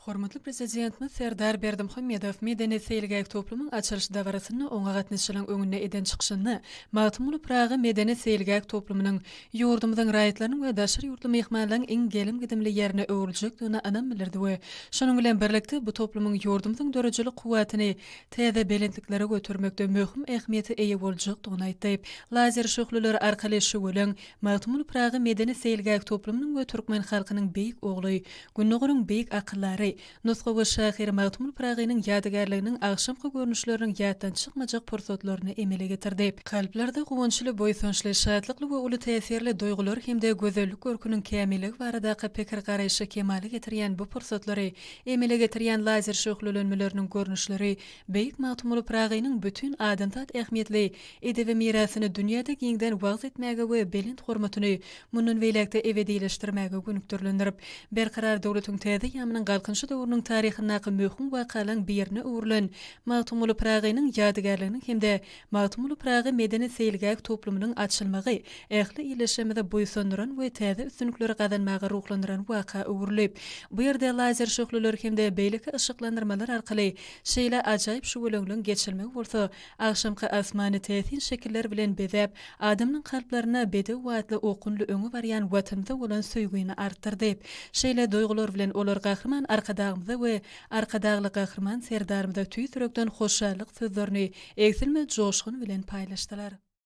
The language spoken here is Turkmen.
Hormatly prezidentimiz Serdar Berdimuhamedov Medeniyet Seýilgäk toplumyň açylş dawrasyny oňa gatnaşylaryň öňünde eden çykyşyny Magtymly Pragy Medeniyet Seýilgäk toplumynyň ýurdumyzyň raýatlarynyň we daşary ýurtly mehmanlaryň iň gelim gidimli ýerine öwürjekdigine anam bilirdi we şonuň bilen birlikde bu toplumyň ýurdumyzyň dörejilik kuwatyny täze belentliklere götürmekde möhüm ähmiýeti eýe boljakdygyny aýtdy. Lazer şöhleleri arkaly şu bolan Magtymly Pragy Medeniyet Seýilgäk toplumynyň we türkmen halkynyň beýik ogly, günnügüriň beýik akyllary Nusga we şahyr Magtymly Pragynyň ýadygarlygynyn agşamky görnüşleriň ýatdan çykmajak pursatlaryny emele getirdi. Kalplerde gowunçly, boýsunçly, şadlykly we uly täsirli doýgular hemde gözellik görkünüň kämilligi baradaky pikir garaýşy kemale getirýän bu pursatlary emele getirýän lazer şöhlelenmeleriniň görnüşleri beýik Magtymly Pragynyň bütün adantat ähmiýetli edebi mirasyny dünýäde giňden wagt etmäge we belent hormatyny munun weýlekde ebedileşdirmäge günükdirlendirip, berkarar döwletiň täze ýamynyň galkynçy döwrüniň taryhyndaky möhüm wakalaryň birine öwrülen Magtymly Pragynyň ýadygarlygynyň hemde Magtymly Pragy Medeniyet Seýilgäk toplumynyň açylmagy, ähli ileşmede boýsunduran we täze üstünlikleri gazanmagy ruhlandyran waka öwrülip, bu ýerde lazer şöhleler hemde beýleki ışıklandyrmalar arkaly şeýle ajaýyp şu böleňden geçilmek bolsa, agşamky asmany täsin şekiller bilen bezäp, adamyň kalplaryna bede watly okunly öňe barýan watanda bolan söýgüni artdyrdy. Şeýle doýgular bilen olar gahrman arkadagymyza we arkadagly gahrman Serdarymyza tüý sürekden hoşallyk sözlerini eksilmez joşgun bilen paýlaşdylar.